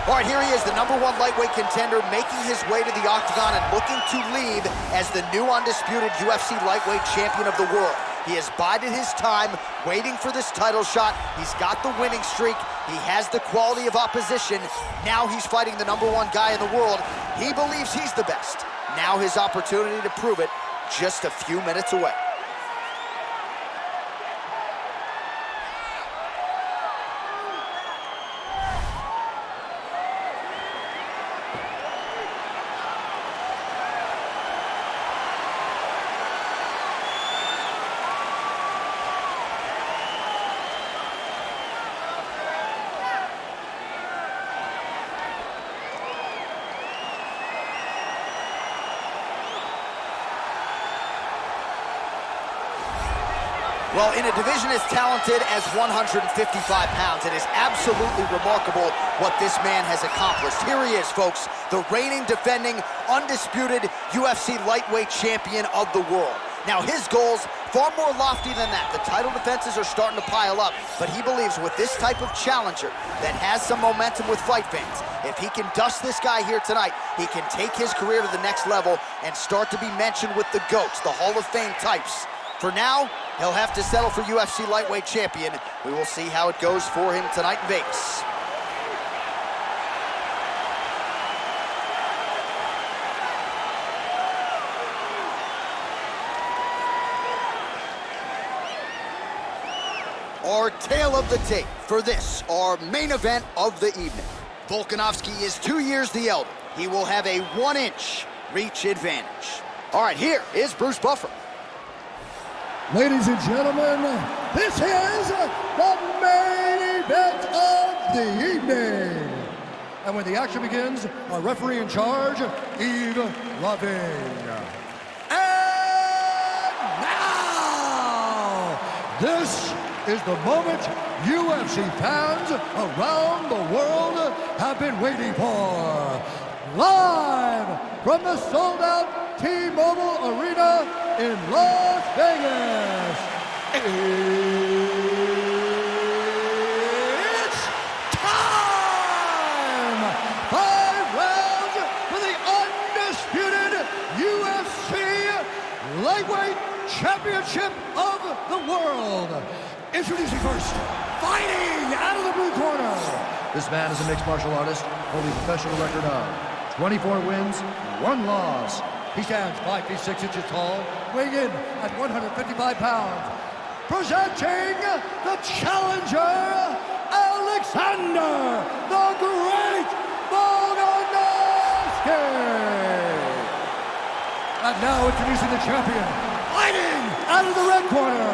All right, here he is, the #1 lightweight contender, making his way to the octagon and looking to leave as the new undisputed UFC lightweight champion of the world. He has bided his time, waiting for this title shot. He's got the winning streak. He has the quality of opposition. Now he's fighting the #1 guy in the world. He believes he's the best. Now his opportunity to prove it, just a few minutes away. Well, in a division as talented as 155 pounds, it is absolutely remarkable what this man has accomplished. Here he is, folks, the reigning, defending, undisputed UFC lightweight champion of the world. Now, his goals, far more lofty than that. The title defenses are starting to pile up, but he believes with this type of challenger that has some momentum with fight fans, if he can dust this guy here tonight, he can take his career to the next level and start to be mentioned with the GOATs, the Hall of Fame types. For now, he'll have to settle for UFC lightweight champion. We will see how it goes for him tonight in Vegas. Our tale of the tape for this, our main event of the evening. Volkanovski is 2 years the elder. He will have a 1-inch reach advantage. All right, here is Bruce Buffer. Ladies and gentlemen, this is the main event of the evening. And when the action begins, our referee in charge, Yves Lavigne. And now, this is the moment UFC fans around the world have been waiting for. Live from the sold-out T-Mobile Arena in Las Vegas, it's time! 5 rounds for the undisputed UFC Lightweight Championship of the world. Introducing first, fighting out of the blue corner. This man is a mixed martial artist, holding a professional record of 24 wins, 1 loss. He stands 5 feet 6 inches tall, weighing in at 155 pounds. Presenting the challenger, Alexander the Great Volkanovski. And now introducing the champion, fighting out of the red corner.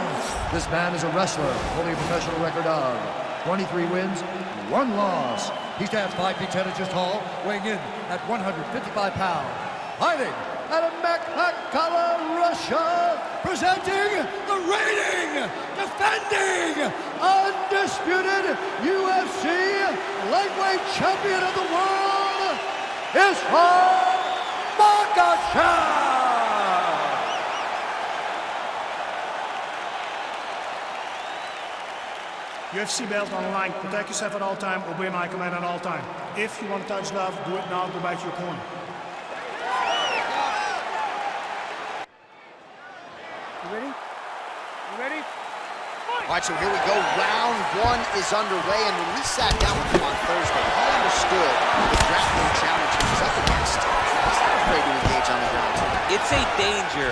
This man is a wrestler, holding a professional record of 23 wins, 1 loss. He stands 5 feet 10 inches tall, weighing in at 155 pounds. Fighting out of Makhachev, Russia, presenting the reigning, defending, undisputed UFC lightweight champion of the world, is Makhachev. UFC belt on the line. Protect yourself at all time. Obey my command at all time. If you want to touch love, do it now. Go back to your corner. You ready? You ready? All right, so here we go. Round 1 is underway, and when we sat down with him on Thursday, he understood the grappling challenge he was up against. He's not afraid to engage on the ground. It's a danger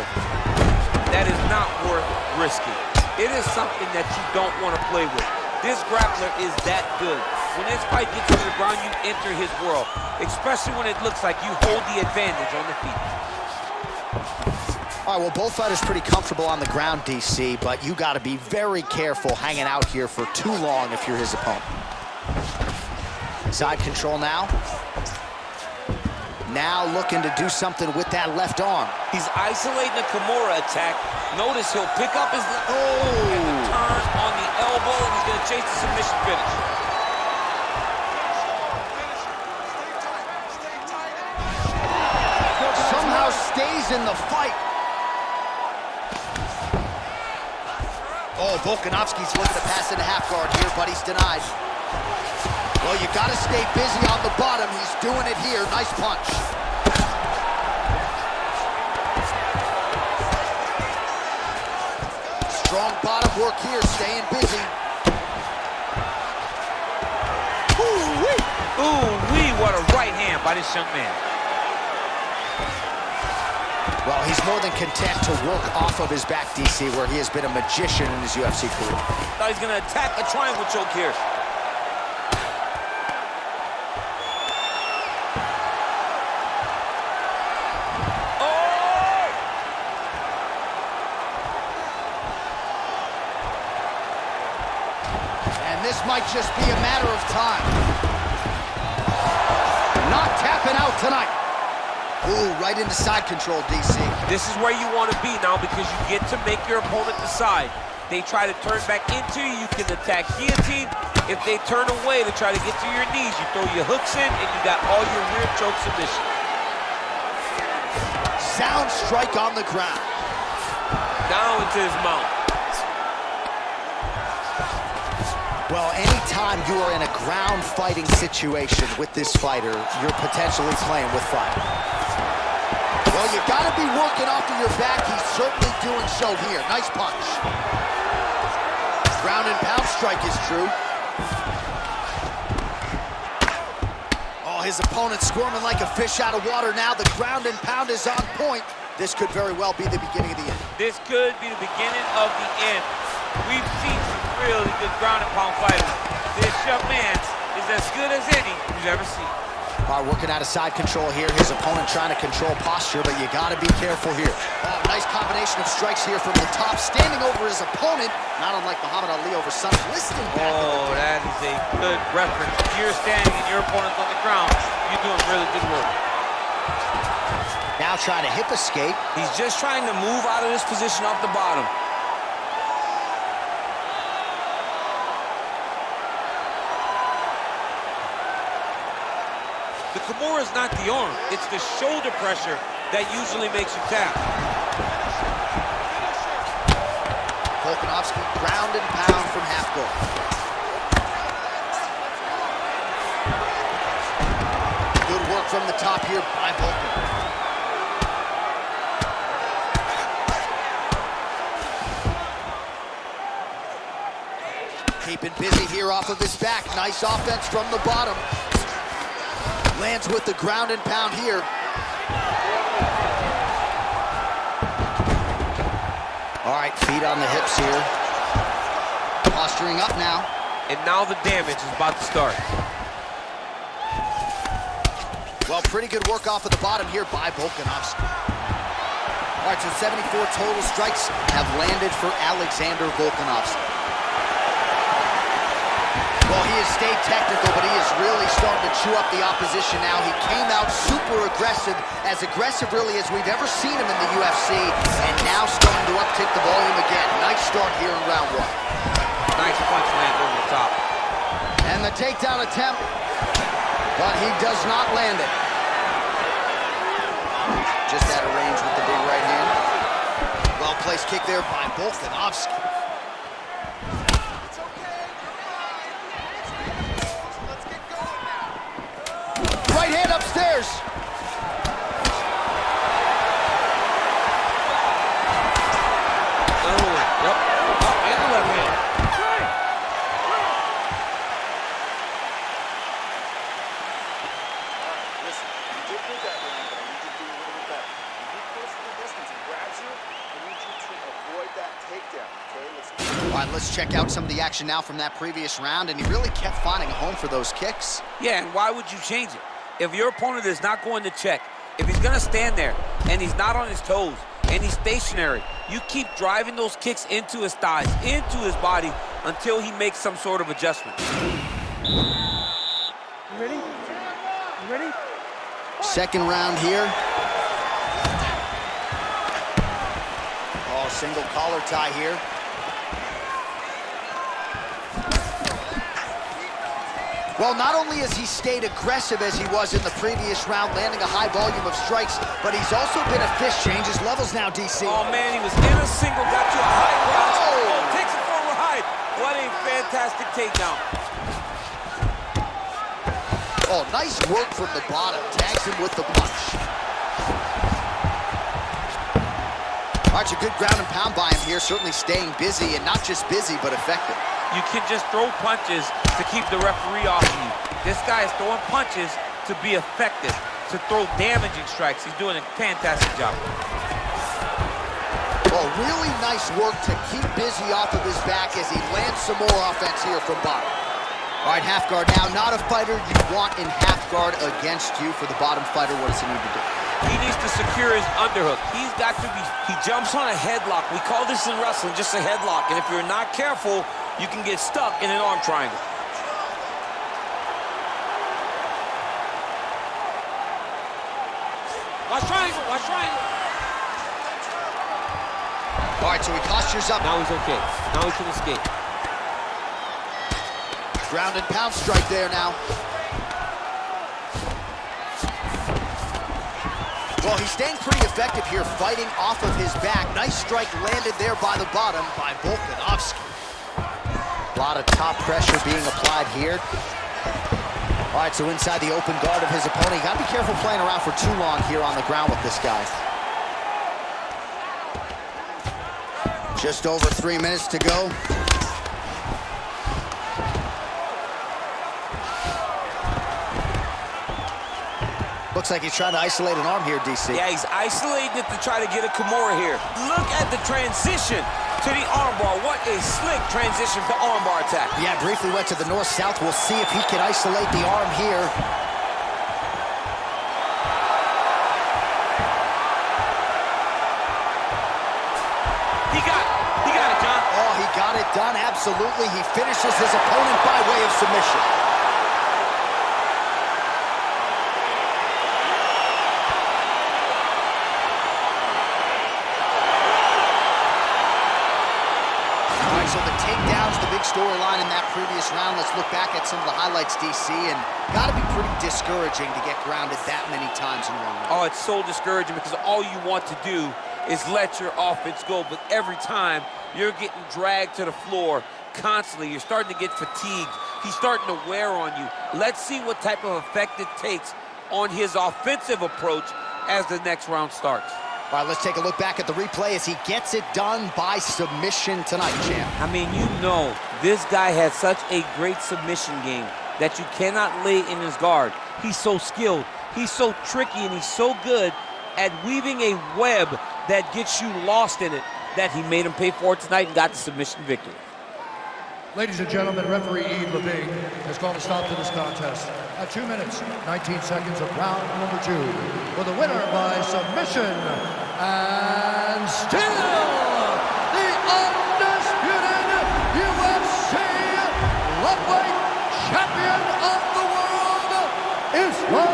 that is not worth risking. It is something that you don't want to play with. This grappler is that good. When this fight gets on the ground, you enter his world, especially when it looks like you hold the advantage on the feet. All right, well, both fighters pretty comfortable on the ground, DC, but you got to be very careful hanging out here for too long if you're his opponent. Side control now. Now looking to do something with that left arm. He's isolating the Kimura attack. Notice he'll pick up his and turn on the elbow, and he's going to chase the submission finish. Somehow stays in the fight. Oh, Volkanovski's looking to pass into half guard here, but he's denied. Well, you gotta stay busy on the bottom. He's doing it here. Nice punch. Strong bottom work here, staying busy. Ooh-wee! Ooh-wee, what a right hand by this young man. Well, he's more than content to work off of his back, DC, where he has been a magician in his UFC career. Now he's gonna attack a triangle choke here. This might just be a matter of time. Not tapping out tonight. Ooh, right into side control, DC. This is where you want to be now because you get to make your opponent decide. They try to turn back into you, you can attack guillotine. If they turn away to try to get to your knees, you throw your hooks in and you got all your rear choke submission. Sound strike on the ground. Down into his mouth. Well, anytime you are in a ground fighting situation with this fighter, you're potentially playing with fire. Well, you gotta be working off of your back. He's certainly doing so here. Nice punch. Ground and pound strike is true. Oh, his opponent's squirming like a fish out of water now. The ground and pound is on point. This could very well be the beginning of the end. This could be the beginning of the end. We've seen some really good ground and pound fighters. This young man is as good as any you've ever seen. All right, working out of side control here. His opponent trying to control posture, but you got to be careful here. Oh, nice combination of strikes here from the top, standing over his opponent, not unlike Muhammad Ali over Sonny Liston. Oh, that is a good reference. If you're standing and your opponent's on the ground, you're doing really good work. Now trying to hip escape. He's just trying to move out of this position off the bottom. The Kimura is not the arm, it's the shoulder pressure that usually makes you tap. Volkanovski ground and pound from half guard. Good work from the top here by Volkan. Keeping busy here off of his back. Nice offense from the bottom. Lands with the ground and pound here. All right, feet on the hips here. Posturing up now. And now the damage is about to start. Well, pretty good work off of the bottom here by Volkanovski. All right, so 74 total strikes have landed for Alexander Volkanovski. Well, he has stayed technical, but he is really starting to chew up the opposition now. He came out super aggressive really as we've ever seen him in the UFC, and now starting to uptick the volume again. Nice start here in round one. Nice punch land over the top. And the takedown attempt, but he does not land it. Just out of range with the big right hand. Well-placed kick there by Volkanovski. Right hand upstairs. Oh, yep. Oh, and the left hand. Listen, you did good that round, but I need you to do a little bit better. When he close to the distance and grabs you, I need you to avoid that takedown, okay? All right, let's check out some of the action now from that previous round, and he really kept finding a home for those kicks. Yeah, and why would you change it? If your opponent is not going to check, if he's gonna stand there and he's not on his toes and he's stationary, you keep driving those kicks into his thighs, into his body until he makes some sort of adjustment. You ready? You ready? Second round here. Oh, single collar tie here. Well, not only has he stayed aggressive as he was in the previous round, landing a high volume of strikes, but he's also been a fish. Changes levels now, DC. Oh, man, he was in a single, got to a high cross. Oh, takes it for a ride. What a fantastic takedown. Oh, nice work from the bottom. Tags him with the punch. All right, a good ground and pound by him here. Certainly staying busy, and not just busy, but effective. You can just throw punches to keep the referee off you. This guy is throwing punches to be effective, to throw damaging strikes. He's doing a fantastic job. Oh, really nice work to keep busy off of his back as he lands some more offense here from bottom. All right, half guard now. Not a fighter you want in half guard against you. For the bottom fighter, what does he need to do? He needs to secure his underhook. He's got to be... He jumps on a headlock. We call this in wrestling just a headlock. And if you're not careful, you can get stuck in an arm triangle. Watch triangle, watch triangle. All right, so he postures up. Now he's okay. Now he can escape. Ground and pound strike there now. Well, he's staying pretty effective here, fighting off of his back. Nice strike landed there by the bottom by Volkanovski. A lot of top pressure being applied here. All right, so inside the open guard of his opponent. You gotta be careful playing around for too long here on the ground with this guy. Just over 3 minutes to go. Looks like he's trying to isolate an arm here, DC. Yeah, he's isolating it to try to get a Kimura here. Look at the transition to the armbar. What a slick transition for armbar attack. Yeah, briefly went to the north-south. We'll see if he can isolate the arm here. He got it, John. Oh, he got it done, absolutely. He finishes his opponent by way of submission. So the takedowns, the big storyline in that previous round. Let's look back at some of the highlights, DC, and got to be pretty discouraging to get grounded that many times in one round. Oh, it's so discouraging because all you want to do is let your offense go, but every time you're getting dragged to the floor constantly. You're starting to get fatigued. He's starting to wear on you. Let's see what type of effect it takes on his offensive approach as the next round starts. All right, let's take a look back at the replay as he gets it done by submission tonight, champ. I mean, you know, this guy has such a great submission game that you cannot lay in his guard. He's so skilled, he's so tricky, and he's so good at weaving a web that gets you lost in it that he made him pay for it tonight and got the submission victory. Ladies and gentlemen, referee Yves Levine has called a stop to this contest at 2 minutes, 19 seconds of round number 2. For the winner by submission, and still the undisputed UFC lightweight champion of the world, Islam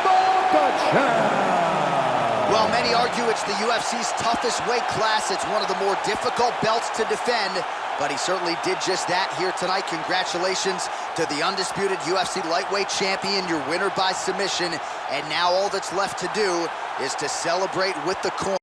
Makhachev. Well, many argue it's the UFC's toughest weight class. It's one of the more difficult belts to defend, but he certainly did just that here tonight. Congratulations to the undisputed UFC lightweight champion, your winner by submission. And now all that's left to do is to celebrate with the corner.